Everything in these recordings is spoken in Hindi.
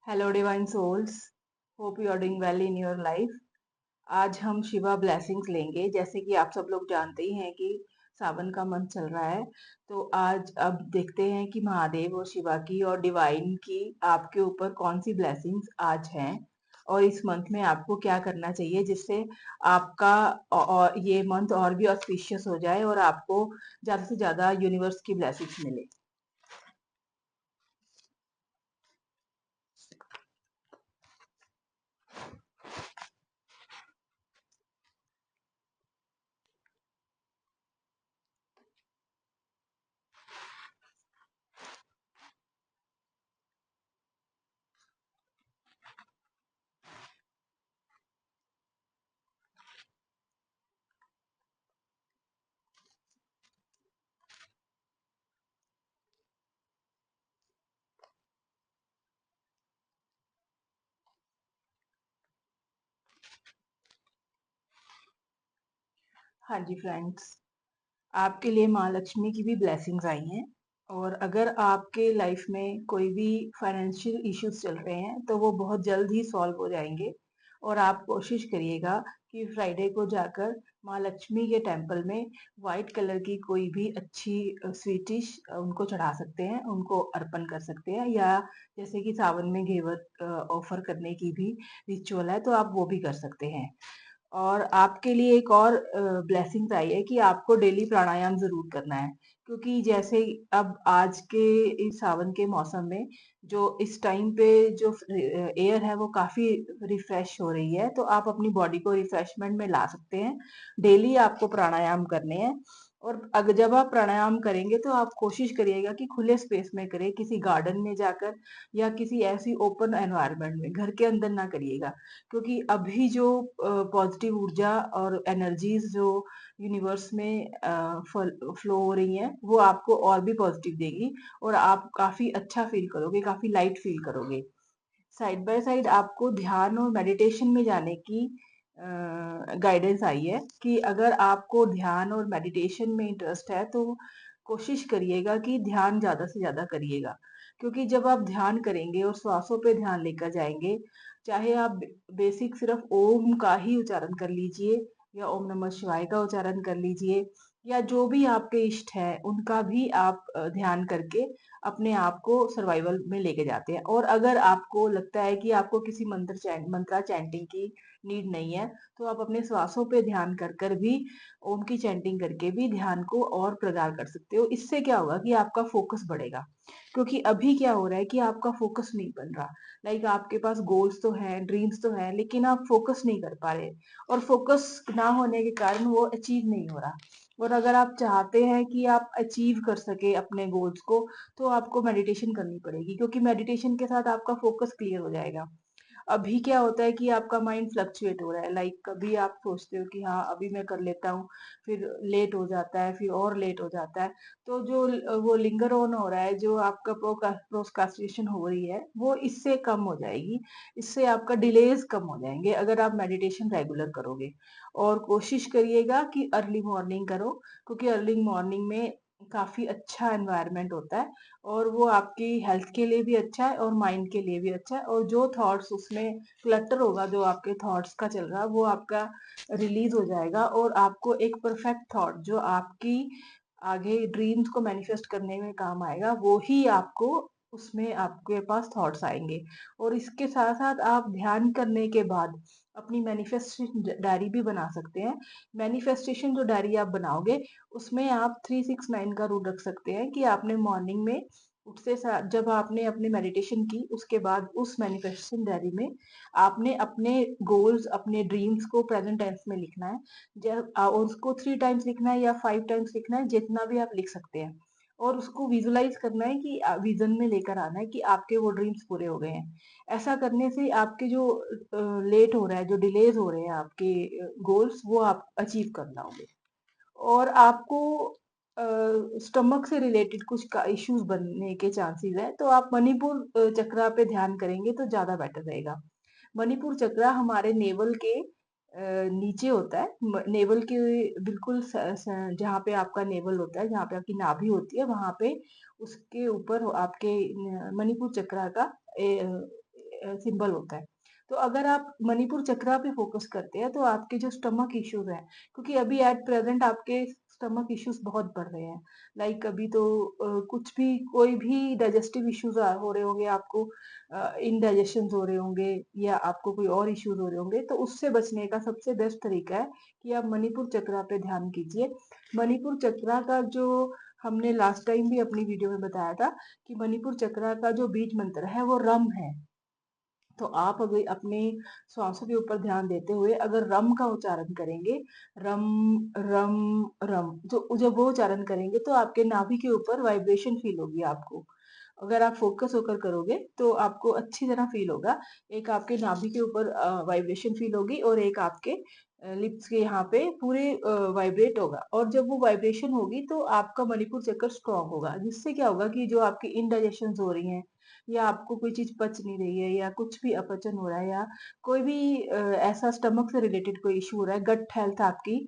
Hello divine souls, hope you are doing well in your life. आज हम शिवा ब्लेसिंग्स लेंगे। जैसे कि आप सब लोग जानते ही हैं कि सावन का मंथ चल रहा है। तो आज अब देखते हैं कि महादेव और शिवा की और डिवाइन की आपके ऊपर कौन सी ब्लेसिंग्स आज हैं और इस मंथ में आपको क्या करना चाहिए जिससे आपका और ये मंथ और भी ऑस्पिशियस हो जाए और आपको ज्यादा से ज्यादा यूनिवर्स की ब्लेसिंग्स मिले। हाँ जी फ्रेंड्स, आपके लिए माँ लक्ष्मी की भी ब्लेसिंग्स आई हैं। और अगर आपके लाइफ में कोई भी फाइनेंशियल इश्यूज चल रहे हैं तो वो बहुत जल्द ही सॉल्व हो जाएंगे। और आप कोशिश करिएगा कि फ्राइडे को जाकर माँ लक्ष्मी के टेम्पल में वाइट कलर की कोई भी अच्छी स्वीट डिश उनको चढ़ा सकते हैं, उनको अर्पण कर सकते हैं। या जैसे कि सावन में घेवर ऑफर करने की भी रिचुअल है तो आप वो भी कर सकते हैं। और आपके लिए एक और ब्लेसिंग्स आई है कि आपको डेली प्राणायाम जरूर करना है। क्योंकि जैसे अब आज के इस सावन के मौसम में जो इस टाइम पे जो एयर है वो काफी रिफ्रेश हो रही है, तो आप अपनी बॉडी को रिफ्रेशमेंट में ला सकते हैं। डेली आपको प्राणायाम करने हैं। और अगर जब आप प्राणायाम करेंगे तो आप कोशिश करिएगा कि खुले स्पेस में करें, किसी गार्डन में जाकर या किसी ऐसी ओपन एनवायरनमेंट में, घर के अंदर ना करिएगा। क्योंकि अभी जो पॉजिटिव ऊर्जा और एनर्जीज जो यूनिवर्स में फ्लो हो रही हैं वो आपको और भी पॉजिटिव देगी और आप काफी अच्छा फील करोगे, काफी लाइट फील करोगे। साइड बाय साइड आपको ध्यान और मेडिटेशन में जाने की गाइडेंस आई है कि अगर आपको ध्यान और मेडिटेशन में इंटरेस्ट है तो कोशिश करिएगा कि ध्यान ज्यादा से ज्यादा करिएगा। क्योंकि जब आप ध्यान करेंगे और श्वासों पे ध्यान लेकर जाएंगे, चाहे आप बेसिक सिर्फ ओम का ही उच्चारण कर लीजिए या ओम नमः शिवाय का उच्चारण कर लीजिए या जो भी आपके इष्ट है उनका भी आप ध्यान करके अपने आप को सर्वाइवल में लेके जाते हैं। और अगर आपको लगता है कि आपको किसी मंत्रा चैंटिंग की नीड नहीं है तो आप अपने श्वासों पे ध्यान कर कर भी ओम की चैंटिंग करके भी ध्यान को और प्रगाढ़ कर सकते हो। इससे क्या होगा कि आपका फोकस बढ़ेगा। क्योंकि अभी क्या हो रहा है कि आपका फोकस नहीं बन रहा। लाइक आपके पास गोल्स तो हैं, ड्रीम्स तो हैं, लेकिन आप फोकस नहीं कर पा रहे। और फोकस ना होने के कारण वो अचीव नहीं हो रहा। और अगर आप चाहते हैं कि आप अचीव कर सके अपने गोल्स को तो आपको मेडिटेशन करनी पड़ेगी, क्योंकि मेडिटेशन के साथ आपका फोकस क्लियर हो जाएगा। अभी क्या होता है कि आपका माइंड फ्लक्चुएट हो रहा है। लाइक कभी आप सोचते हो कि हाँ अभी मैं कर लेता हूँ, फिर लेट हो जाता है, फिर और लेट हो जाता है। तो जो वो लिंगर ऑन हो रहा है, जो आपका प्रोक्रास्टिनेशन हो रही है, वो इससे कम हो जाएगी। इससे आपका डिलेज कम हो जाएंगे अगर आप मेडिटेशन रेगुलर करोगे। और कोशिश करिएगा कि अर्ली मॉर्निंग करो, क्योंकि अर्ली मॉर्निंग में काफी अच्छा एनवायरनमेंट होता है और वो आपकी हेल्थ के लिए भी अच्छा है और माइंड के लिए भी अच्छा है। और जो थॉट्स उसमें क्लटर होगा, जो आपके थॉट्स का चल रहा है, वो आपका रिलीज हो जाएगा और आपको एक परफेक्ट थॉट जो आपकी आगे ड्रीम्स को मैनिफेस्ट करने में काम आएगा, वो ही आपको उसमें आपके पास थॉट्स आएंगे। और इसके साथ साथ आप ध्यान करने के बाद अपनी मैनिफेस्टेशन डायरी भी बना सकते हैं। मैनिफेस्टेशन जो डायरी आप बनाओगे उसमें आप 369 का रूल रख सकते हैं कि आपने मॉर्निंग में जब आपने अपने मेडिटेशन की उसके बाद उस मैनिफेस्टेशन डायरी में आपने अपने गोल्स, अपने ड्रीम्स को प्रेजेंट टेंस में लिखना है। जब और उसको 3 टाइम्स लिखना है या 5 टाइम्स लिखना है, जितना भी आप लिख सकते हैं। और उसको विजुलाइज करना है कि विजन में लेकर आना है कि आपके वो ड्रीम्स पूरे हो गए हैं। ऐसा करने से आपके जो लेट हो रहा है, जो डिलेज हो रहे हैं आपके गोल्स, वो आप अचीव कर लाओगे। और आपको स्टमक से रिलेटेड कुछ का इश्यूज बनने के चांसेस है तो आप मणिपुर चक्रा पे ध्यान करेंगे तो ज्यादा बेटर रहेगा। मणिपुर चक्रा हमारे नेवल के नीचे होता है। नेवल के बिल्कुल जहाँ पे आपका नेवल होता है, जहाँ पे आपकी नाभि होती है, वहां पे उसके ऊपर आपके मणिपुर चक्रा का सिंबल होता है। तो अगर आप मणिपुर चक्रा पे फ़ोकस करते हैं, तो आपके जो स्टमक इश्यूज़ हैं, क्योंकि अभी एट प्रेज़ेंट आपके स्टमक इश्यूज़ बहुत बढ़ रहे हैं। लाइक अभी तो कुछ भी कोई भी डाइजेस्टिव इश्यूज़ हो रहे होंगे आपको, इंडाइजेशंस हो रहे होंगे या आपको कोई और इश्यूज़ हो रहे होंगे, तो उससे बचने का सबसे बेस्ट तरीका है कि आप मणिपुर चक्रा पे ध्यान कीजिए। मणिपुर चक्रा का जो हमने लास्ट टाइम भी अपनी वीडियो में बताया था कि मणिपुर चक्रा का जो बीज मंत्र है वो रम है। तो आप अभी अपने श्वासों के ऊपर ध्यान देते हुए अगर रम का उच्चारण करेंगे, रम, रम, रम, जो जब वो उच्चारण करेंगे तो आपके नाभि के ऊपर वाइब्रेशन फील होगी आपको। अगर आप फोकस होकर करोगे तो आपको अच्छी तरह फील होगा। एक आपके नाभि के ऊपर वाइब्रेशन फील होगी और एक आपके लिप्स के यहाँ पे पूरे वाइब्रेट होगा, और जब वो वाइब्रेशन होगी तो आपका मणिपुर चक्र स्ट्रांग होगा, जिससे क्या होगा कि जो आपकी इनडाइजेशन हो रही हैं या आपको कोई चीज पच नहीं रही है या कुछ भी अपचन हो रहा है या कोई भी ऐसा स्टमक से रिलेटेड कोई इशू हो रहा है, गट हेल्थ आपकी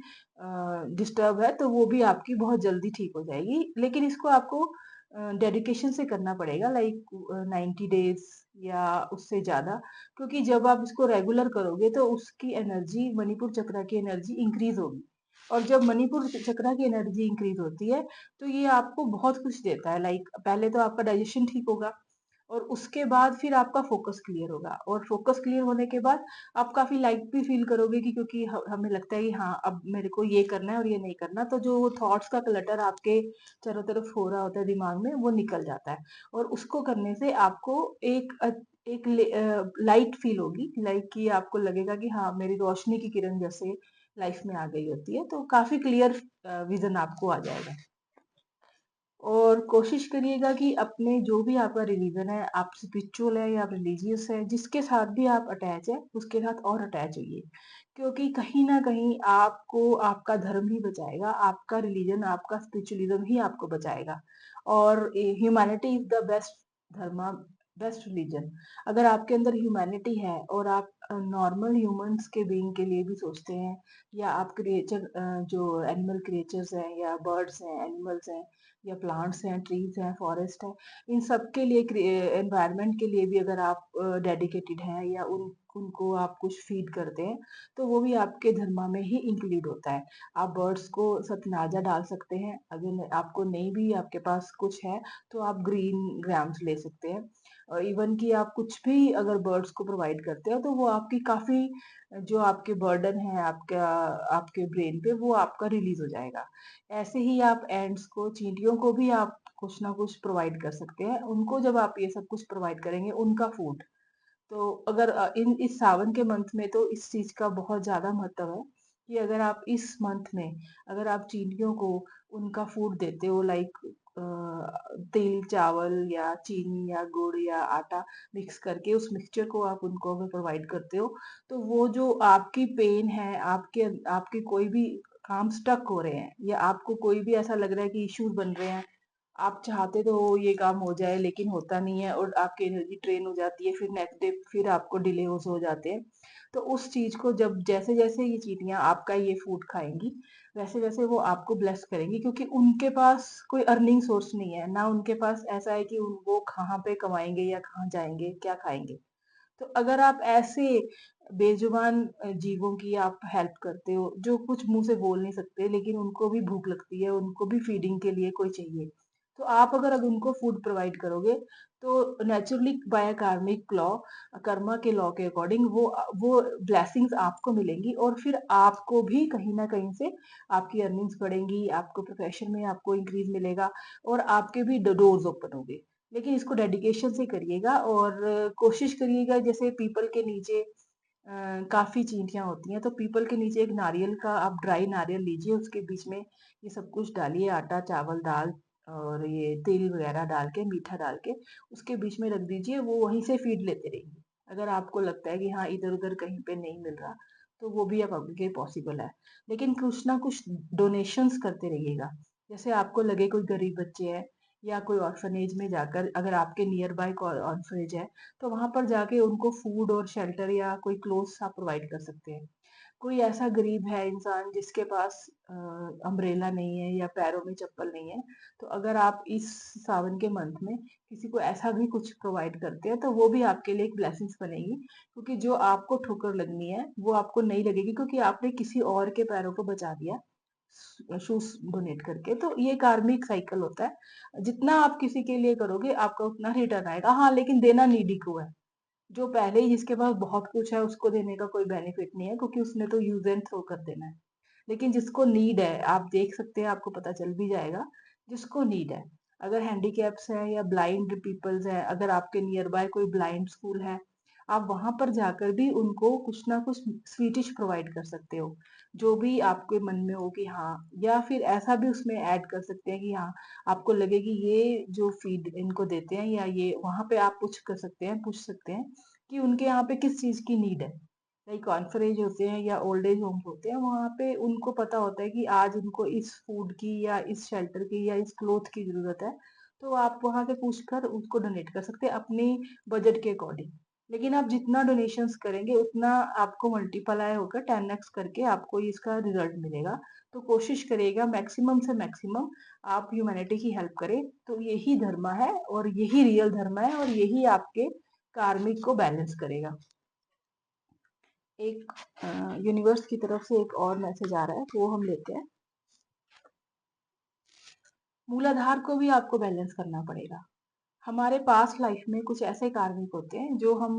डिस्टर्ब है, तो वो भी आपकी बहुत जल्दी ठीक हो जाएगी। लेकिन इसको आपको डेडिकेशन से करना पड़ेगा, लाइक 90 डेज या उससे ज्यादा, क्योंकि जब आप इसको रेगुलर करोगे तो उसकी एनर्जी, मणिपुर चक्र की एनर्जी इंक्रीज होगी। और जब मणिपुर चक्र की एनर्जी इंक्रीज होती है तो ये आपको बहुत कुछ देता है। लाइक पहले तो आपका डाइजेशन ठीक होगा और उसके बाद फिर आपका फ़ोकस क्लियर होगा, और फ़ोकस क्लियर होने के बाद आप काफ़ी लाइट भी फ़ील करोगे कि क्योंकि ह हमें लगता है कि हाँ, अब मेरे को ये करना है और ये नहीं करना, तो जो थॉट्स का क्लटर आपके चारों तरफ हो रहा होता है दिमाग में, वो निकल जाता है। और उसको करने से आपको लाइट फ़ील होगी, लाइक कि आपको लगेगा कि हाँ, मेरी रोशनी की किरण जैसे लाइफ़ में आ गई होती है, तो काफ़ी क्लियर विज़न आपको आ जाएगा। और कोशिश करिएगा कि अपने जो भी आपका रिलीजन है, आप स्पिरिचुअल है या आप रिलीजियस है, जिसके साथ भी आप अटैच है, उसके साथ और अटैच होइए। क्योंकि कहीं न कहीं आपको आपका धर्म ही बचाएगा, आपका रिलीजन, आपका स्पिरिचुअलिज़्म ही आपको बचाएगा। और ह्यूमैनिटी इज़ द बेस्ट धर्म, बेस्ट रिलीजन। अगर आपके अंदर ह्यूमैनिटी है और आप नॉर्मल ह्यूमन्स के बीइंग के लिए भी सोचते हैं, या आप जो एनिमल क्रिएचर्स हैं या बर्ड्स हैं, एनिमल्स हैं, या प्लांट्स हैं, ट्रीज हैं, फॉरेस्ट है, इन सब के लिए, एनवायरनमेंट के लिए भी अगर आप डेडिकेटेड हैं या उनको आप कुछ फीड करते हैं, तो वो भी आपके धर्म में ही इंक्लूड होता है। आप बर्ड्स को सतनाजा डाल सकते हैं, अगर आपको नहीं भी आपके पास कुछ है तो आप ग्रीन ग्राम्स ले सकते हैं। और इवन कि आप कुछ भी अगर बर्ड्स को प्रोवाइड करते हो तो वो आपकी काफी, जो आपके बर्डन है आपका, आपके ब्रेन पे, वो आपका रिलीज हो जाएगा। ऐसे ही आप एंड्स को, चींटियों को भी आप कुछ ना कुछ प्रोवाइड कर सकते हैं। उनको जब आप ये सब कुछ प्रोवाइड करेंगे, उनका फूड, तो अगर इन इस सावन के मंथ में तो इस चीज का बहुत ज्यादा महत्व है कि अगर आप इस मंथ में अगर आप चींटियों को उनका फूड देते हो, लाइक तिल, चावल या चीनी या गुड़ या आटा मिक्स करके उस मिक्सचर को आप उनको अगर प्रोवाइड करते हो, तो वो जो आपकी पेन है, आपके आपके कोई भी काम स्टक हो रहे हैं या आपको कोई भी ऐसा लग रहा है कि इश्यूज बन रहे हैं, आप चाहते तो हो ये काम हो जाए लेकिन होता नहीं है और आपकी एनर्जी ट्रेन हो जाती है, फिर नेक्स्ट डे फिर आपको डिले हो जाते हैं। तो उस चीज को जब जैसे जैसे ये चींटियां आपका ये फूड खाएंगी, वैसे वैसे वो आपको ब्लेस करेंगी, क्योंकि उनके पास कोई अर्निंग सोर्स नहीं है ना, उनके पास ऐसा है कि वो कहाँ पे कमाएंगे या कहाँ जाएंगे, क्या खाएंगे। तो अगर आप ऐसे बेजुबान जीवों की आप हेल्प करते हो, जो कुछ मुंह से बोल नहीं सकते लेकिन उनको भी भूख लगती है, उनको भी फीडिंग के लिए कोई चाहिए, तो आप अगर उनको फूड प्रोवाइड करोगे, तो naturally bye karmic law, Karma के लॉ के अकॉर्डिंग वो ब्लेसिंग्स आपको मिलेंगी, और फिर आपको भी कहीं ना कहीं से आपकी अर्निंग्स बढ़ेंगी, आपको प्रोफेशन में आपको इंक्रीज मिलेगा और आपके भी डोर्स ओपन होंगे। लेकिन इसको डेडिकेशन से करिएगा और कोशिश करिएगा, जैसे पीपल के नीचे काफी चींटियां होती हैं, तो पीपल के नीचे एक नारियल का आप ड्राई नारियल लीजिए, उसके बीच में ये सब कुछ डालिए, आटा, चावल, दाल और ये तेल वगैरह डाल के, मीठा डाल के उसके बीच में रख दीजिए, वो वहीं से फीड लेते रहेंगे। अगर आपको लगता है कि हाँ, इधर उधर कहीं पे नहीं मिल रहा, तो वो भी आप आपके पॉसिबल है। लेकिन कुछ ना कुछ डोनेशंस करते रहिएगा। जैसे आपको लगे कोई गरीब बच्चे हैं या कोई ऑर्फनेज में जाकर, अगर आपके नियर बाय कोई ऑर्फनेज है, तो वहां पर जाके उनको फूड और शेल्टर या कोई क्लोथ्स आप प्रोवाइड कर सकते हैं। कोई ऐसा गरीब है इंसान जिसके पास अम्ब्रेला नहीं है या पैरों में चप्पल नहीं है, तो अगर आप इस सावन के मंथ में किसी को ऐसा भी कुछ प्रोवाइड करते हैं, तो वो भी आपके लिए एक ब्लेसिंग्स बनेगी। क्योंकि जो आपको ठोकर लगनी है, वो आपको नहीं लगेगी क्योंकि आपने किसी और के पैरों को बचा दिया शूज़ डोनेट करके। तो ये कार्मिक साइकिल होता है। जितना आप किसी के लिए करोगे, आपका उतना रिटर्न आएगा। हाँ, लेकिन देना नीडी को है। जो पहले ही जिसके पास बहुत कुछ है उसको देने का कोई बेनिफिट नहीं है क्योंकि उसने तो यूज एंड थ्रो कर देना है। लेकिन जिसको नीड है आप देख सकते हैं, आपको पता चल भी जाएगा। जिसको नीड है, अगर हैंडीकैप्स है या ब्लाइंड पीपल्स है, अगर आपके नियर बाय कोई ब्लाइंड स्कूल है, आप वहां पर जाकर भी उनको कुछ ना कुछ स्वीटिश प्रोवाइड कर सकते हो। जो भी आपके मन में हो कि हाँ, या फिर ऐसा भी उसमें ऐड कर सकते हैं कि हाँ, आपको लगे कि ये जो फीड इनको देते हैं या ये वहां पे आप पूछ सकते हैं कि उनके यहाँ पे किस चीज की नीड है। लाइक ऑर्फनेज होते हैं या ओल्ड एज होम्स होते हैं, वहां पे उनको पता होता है कि आज उनको इस फूड की या इस शेल्टर की या इस क्लोथ की जरूरत है। तो आप वहां से पूछकर उसको डोनेट कर सकते हैं अपनी बजट के अकॉर्डिंग। लेकिन आप जितना डोनेशंस करेंगे उतना आपको मल्टीप्लाई होकर 10x करके आपको इसका रिजल्ट मिलेगा। तो कोशिश करिएगा मैक्सिमम से मैक्सिमम आप ह्यूमैनिटी की हेल्प करें। तो यही धर्म है और यही रियल धर्म है और यही आपके कार्मिक को बैलेंस करेगा। एक यूनिवर्स की तरफ से एक और मैसेज आ रहा है, वो हम लेते हैं। मूलाधार को भी आपको बैलेंस करना पड़ेगा। हमारे पास्ट लाइफ में कुछ ऐसे कार्मिक होते हैं जो हम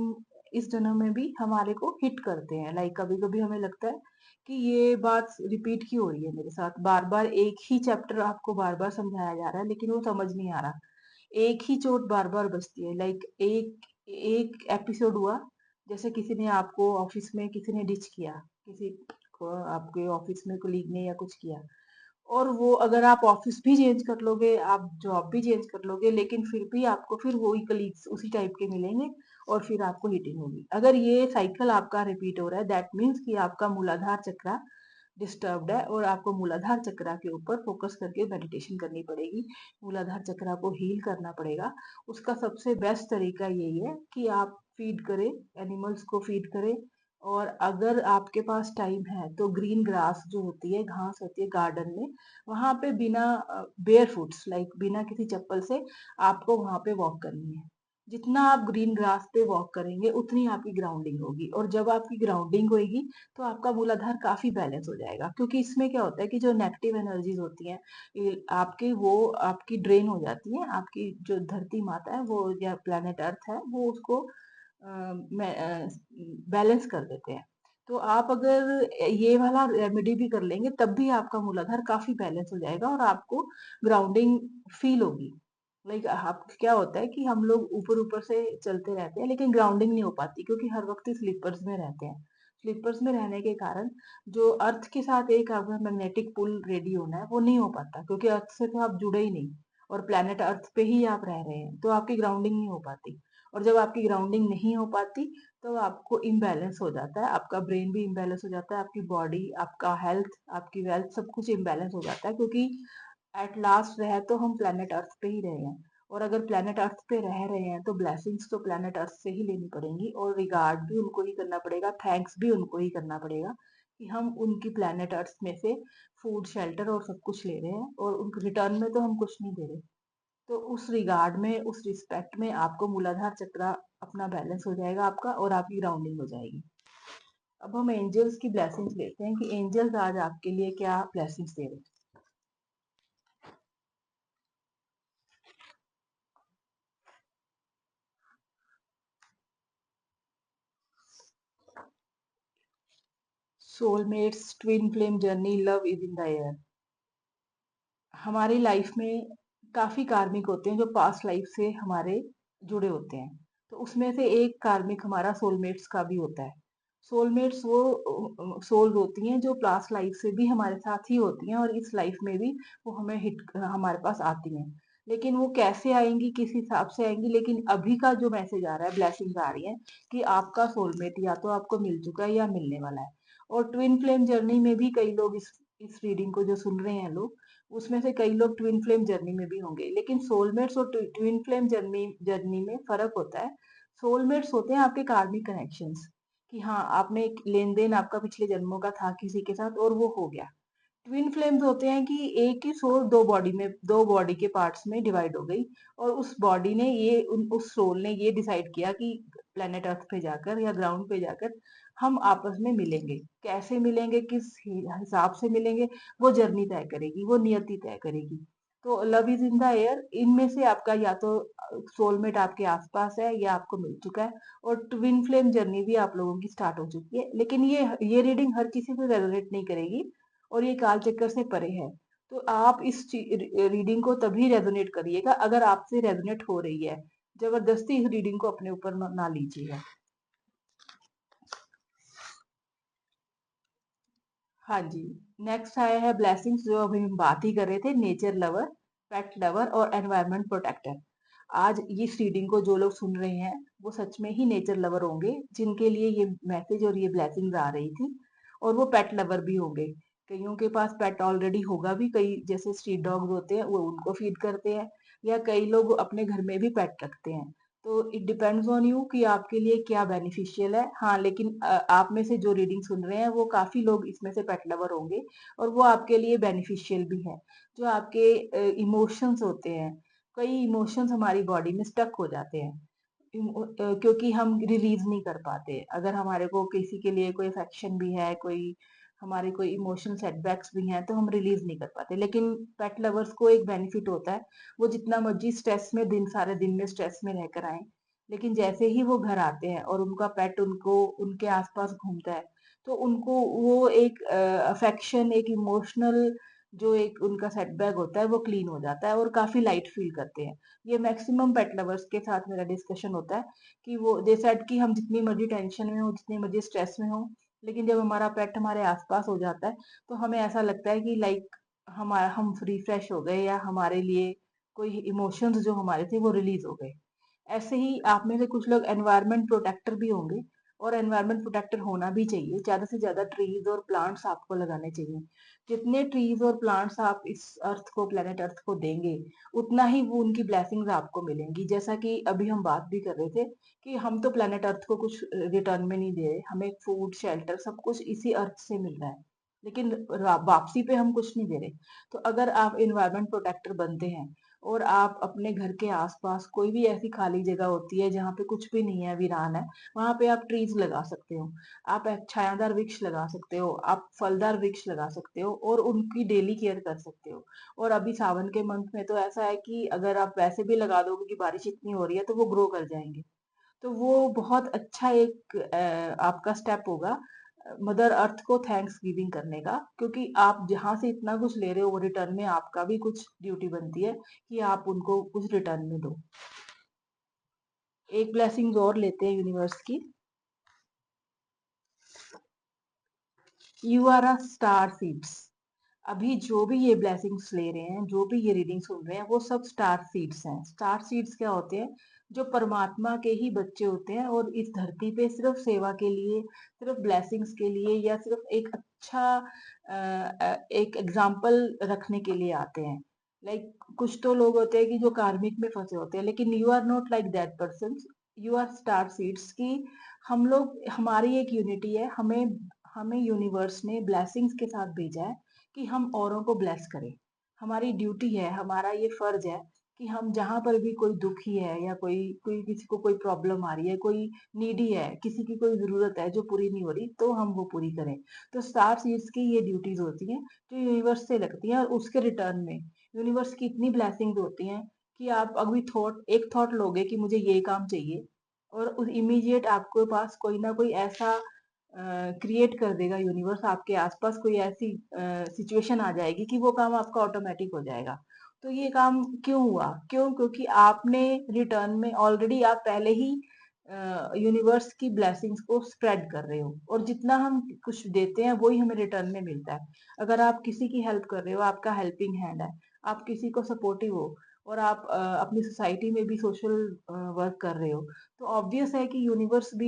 इस जन्म में भी हमारे को हिट करते हैं। लाइक कभी कभी हमें लगता है कि ये बात रिपीट क्यों हो रही है मेरे साथ, बार बार एक ही चैप्टर आपको बार बार समझाया जा रहा है लेकिन वो समझ नहीं आ रहा। एक ही चोट बार बार बजती है। लाइक एक एक एपिसोड हुआ, जैसे किसी ने आपको ऑफिस में किसी ने डिच किया, किसी को आपके ऑफिस में कोलीग ने या कुछ किया, और वो अगर आप ऑफिस भी चेंज कर लोगे, आप जॉब भी चेंज कर लोगे, लेकिन फिर भी आपको फिर वही कलीग्स उसी टाइप के मिलेंगे और फिर आपको हिटिंग होगी। अगर ये साइकिल आपका रिपीट हो रहा है, दैट मीन्स कि आपका मूलाधार चक्र डिस्टर्ब्ड है और आपको मूलाधार चक्र के ऊपर फोकस करके मेडिटेशन करनी पड़ेगी। मूलाधार चक्र को हील करना पड़ेगा। उसका सबसे बेस्ट तरीका यही है कि आप फीड करें, एनिमल्स को फीड करें। और अगर आपके पास टाइम है तो ग्रीन ग्रास जो होती है, घास होती है गार्डन में, वहां पे बिना बेयर फुट्स, लाइक बिना किसी चप्पल से आपको वहां पे वॉक करनी है। जितना आप ग्रीन ग्रास पे वॉक करेंगे उतनी आपकी ग्राउंडिंग होगी, और जब आपकी ग्राउंडिंग होगी तो आपका मूलाधार काफी बैलेंस हो जाएगा। क्योंकि इसमें क्या होता है कि जो नेगेटिव एनर्जीज होती हैं आपके, वो आपकी ड्रेन हो जाती है। आपकी जो धरती माता है वो या प्लेनेट अर्थ है वो उसको बैलेंस कर देते हैं। तो आप अगर ये वाला रेमेडी भी कर लेंगे तब भी आपका मूलाधार काफी बैलेंस हो जाएगा और आपको ग्राउंडिंग फील होगी। लाइक आप क्या होता है कि हम लोग ऊपर ऊपर से चलते रहते हैं लेकिन ग्राउंडिंग नहीं हो पाती क्योंकि हर वक्त स्लीपर्स में रहते हैं। स्लीपर्स में रहने के कारण जो अर्थ के साथ एक आपका मैग्नेटिक पुल रेडी होना है वो नहीं हो पाता, क्योंकि अर्थ से तो आप जुड़े ही नहीं और प्लेनेट अर्थ पे ही आप रह रहे हैं, तो आपकी ग्राउंडिंग नहीं हो पाती। और जब आपकी ग्राउंडिंग नहीं हो पाती तो आपको इम्बैलेंस हो जाता है, आपका ब्रेन भी इम्बैलेंस हो जाता है, आपकी बॉडी, आपका हेल्थ, आपकी वेल्थ, सब कुछ इम्बैलेंस हो जाता है। क्योंकि एट लास्ट रह तो हम प्लेनेट अर्थ पे ही रहे हैं, और अगर प्लेनेट अर्थ पे रह रहे हैं तो ब्लेसिंग्स तो प्लेनेट अर्थ से ही लेनी पड़ेंगी और रिगार्ड भी उनको ही करना पड़ेगा, थैंक्स भी उनको ही करना पड़ेगा कि हम उनकी प्लेनेट अर्थ में से फूड, शेल्टर और सब कुछ ले रहे हैं और उनके रिटर्न में तो हम कुछ नहीं दे रहे। तो उस रिगार्ड में, उस रिस्पेक्ट में आपको मूलाधार चक्र अपना बैलेंस हो जाएगा आपका और आपकी ग्राउंडिंग हो जाएगी। अब हम एंजल्स की ब्लेसिंग्स लेते हैं कि एंजल्स आज आपके लिए क्या ब्लेसिंग्स दे रहे हैं। Soulmates, twin flame journey, love is in the air. हमारी लाइफ में काफी कार्मिक होते हैं जो पास्ट लाइफ से हमारे जुड़े होते हैं। तो उसमें से एक कार्मिक हमारा सोलमेट्स का भी होता है। सोलमेट्स वो सोल्स होती हैं जो पास्ट लाइफ से भी हमारे साथ ही होती हैं और इस लाइफ में भी वो हमें हिट हमारे पास आती हैं। लेकिन वो कैसे आएंगी, किस हिसाब से आएंगी, लेकिन अभी का जो मैसेज आ रहा है, ब्लेसिंग आ रही है कि आपका सोलमेट या तो आपको मिल चुका है या मिलने वाला है। और ट्विन फ्लेम जर्नी में भी कई लोग इस रीडिंग को जो सुन रहे हैं लोग, उसमें से कई लोग ट्विन फ्लेम जर्नी में भी होंगे। लेकिन सोलमेट्स और ट्विन फ्लेम जर्नी जर्नी में फर्क होता है। सोलमेट्स होते हैं आपके कार्मिक कनेक्शंस। कि हाँ, आपने एक लेन-देन आपका पिछले जन्मों का था किसी के साथ और वो हो गया। ट्विन फ्लेम्स होते हैं कि एक ही सोल 2 बॉडी के पार्ट्स में डिवाइड हो गई और उस बॉडी ने उस सोल ने ये डिसाइड किया कि प्लेनेट अर्थ पे जाकर या ग्राउंड पे जाकर हम आपस में मिलेंगे। कैसे मिलेंगे, किस हिसाब से मिलेंगे, वो जर्नी तय करेगी, वो नियति तय करेगी। तो love is in the air, इनमें से आपका या तो सोलमेट आपके आसपास है या आपको मिल चुका है और ट्विन फ्लेम जर्नी भी आप लोगों की स्टार्ट हो चुकी है। लेकिन ये रीडिंग हर किसी से रेजोनेट नहीं करेगी और ये काल चक्कर से परे है। तो आप इस रीडिंग को तभी रेजोनेट करिएगा अगर आपसे रेजोनेट हो रही है। जबरदस्ती इस रीडिंग को अपने ऊपर ना लीजिएगा। हाँ जी, नेक्स्ट आया है ब्लेसिंग्स, जो अभी हम बात ही कर रहे थे, नेचर लवर, पेट लवर और एनवायरनमेंट प्रोटेक्टर। आज इस रीडिंग को जो लोग सुन रहे हैं वो सच में ही नेचर लवर होंगे, जिनके लिए ये मैसेज और ये ब्लेसिंग्स आ रही थी, और वो पेट लवर भी होंगे। कईयों के पास पेट ऑलरेडी होगा भी, कई जैसे स्ट्रीट डॉग्स होते हैं वो उनको फीड करते हैं, या कई लोग अपने घर में भी पेट रखते हैं। तो इट डिपेंड्स ऑन यू कि आपके लिए क्या बेनिफिशियल है। हाँ, लेकिन आप में से जो रीडिंग सुन रहे हैं वो काफी लोग इसमें से पेट लवर होंगे और वो आपके लिए बेनिफिशियल भी है। जो आपके इमोशंस होते हैं, कई इमोशंस हमारी बॉडी में स्टक हो जाते हैं, क्योंकि हम रिलीज नहीं कर पाते। अगर हमारे को किसी के लिए कोई अफेक्शन भी है, कोई हमारे कोई इमोशनल सेटबैक्स भी हैं, तो हम रिलीज नहीं कर पाते। लेकिन पेट लवर्स को एक बेनिफिट होता है, वो जितना मर्जी स्ट्रेस में सारे दिन में स्ट्रेस में रहकर आए, लेकिन जैसे ही वो घर आते हैं और उनका पेट उनको उनके आसपास घूमता है, तो उनको वो एक अफेक्शन, एक इमोशनल जो एक उनका सेटबैक होता है वो क्लीन हो जाता है और काफी लाइट फील करते हैं। ये मैक्सिमम पेट लवर्स के साथ मेरा डिस्कशन होता है कि वो दे सेड कि हम जितनी मर्जी टेंशन में हो, जितनी मर्जी स्ट्रेस में हो, लेकिन जब हमारा पेट हमारे आसपास हो जाता है तो हमें ऐसा लगता है कि लाइक हमारा हम रिफ्रेश हो गए, या हमारे लिए कोई इमोशंस जो हमारे थे वो रिलीज हो गए। ऐसे ही आप में से कुछ लोग एनवायरनमेंट प्रोटेक्टर भी होंगे, और एनवायरनमेंट प्रोटेक्टर होना भी चाहिए। ज्यादा से ज्यादा ट्रीज और प्लांट्स आपको लगाने चाहिए। जितने ट्रीज और प्लांट्स आप इस अर्थ को, प्लेनेट अर्थ को देंगे, उतना ही वो उनकी ब्लेसिंग्स आपको मिलेंगी। जैसा कि अभी हम बात भी कर रहे थे कि हम तो प्लेनेट अर्थ को कुछ रिटर्न में नहीं दे रहे, हमें फूड, शेल्टर सब कुछ इसी अर्थ से मिल रहा है, लेकिन वापसी पे हम कुछ नहीं दे रहे। तो अगर आप इन्वायरमेंट प्रोटेक्टर बनते हैं और आप अपने घर के आसपास कोई भी ऐसी खाली जगह होती है जहाँ पे कुछ भी नहीं है, वीरान है, वहां पे आप ट्रीज लगा सकते हो। आप एक छायादार वृक्ष लगा सकते हो, आप फलदार वृक्ष लगा सकते हो और उनकी डेली केयर कर सकते हो। और अभी सावन के मंथ में तो ऐसा है कि अगर आप वैसे भी लगा दोगे कि बारिश इतनी हो रही है तो वो ग्रो कर जाएंगे। तो वो बहुत अच्छा एक आपका स्टेप होगा मदर अर्थ को थैंक्स गिविंग करने का, क्योंकि आप जहां से इतना कुछ ले रहे हो वो रिटर्न में आपका भी कुछ ड्यूटी बनती है कि आप उनको कुछ रिटर्न में दो। एक ब्लेसिंग और लेते हैं यूनिवर्स की। You are a star seeds. अभी जो भी ये ब्लेसिंग्स ले रहे हैं, जो भी ये रीडिंग सुन रहे हैं, वो सब स्टार सीड्स हैं। स्टार सीड्स क्या होते हैं? जो परमात्मा के ही बच्चे होते हैं और इस धरती पे सिर्फ सेवा के लिए, सिर्फ ब्लेसिंग्स के लिए, या सिर्फ एक अच्छा एक एग्जाम्पल रखने के लिए आते हैं। कुछ तो लोग होते हैं कि जो कार्मिक में फंसे होते हैं, लेकिन you are not like that person. You are star seeds की हम लोग, हमारी एक यूनिटी है, हमें हमें यूनिवर्स ने ब्लेसिंग्स के साथ भेजा है कि हम औरों को ब्लेस करें। हमारी ड्यूटी है, हमारा ये फर्ज है कि हम जहां पर भी कोई दुखी है, या कोई कोई किसी को कोई प्रॉब्लम आ रही है, कोई नीडी है, किसी की कोई जरूरत है जो पूरी नहीं हो रही, तो हम वो पूरी करें। तो स्टार सीड्स की ये ड्यूटीज होती हैं जो यूनिवर्स से लगती हैं, और उसके रिटर्न में यूनिवर्स की इतनी ब्लेसिंग्स होती हैं कि आप अभी एक थॉट लोगे कि मुझे ये काम चाहिए, और उस इमीडिएट आपके पास कोई ना कोई ऐसा क्रिएट कर देगा यूनिवर्स, आपके आसपास कोई ऐसी सिचुएशन आ जाएगी कि वो काम आपका ऑटोमेटिक हो जाएगा। तो ये काम क्यों हुआ? क्योंकि आपने रिटर्न में ऑलरेडी, आप पहले ही यूनिवर्स की ब्लेसिंग्स को स्प्रेड कर रहे हो, और जितना हम कुछ देते हैं वही हमें रिटर्न में मिलता है। अगर आप किसी की हेल्प कर रहे हो, आपका हेल्पिंग हैंड है, आप किसी को सपोर्टिव हो, और आप अपनी सोसाइटी में भी सोशल वर्क कर रहे हो, तो ऑब्वियस है कि यूनिवर्स भी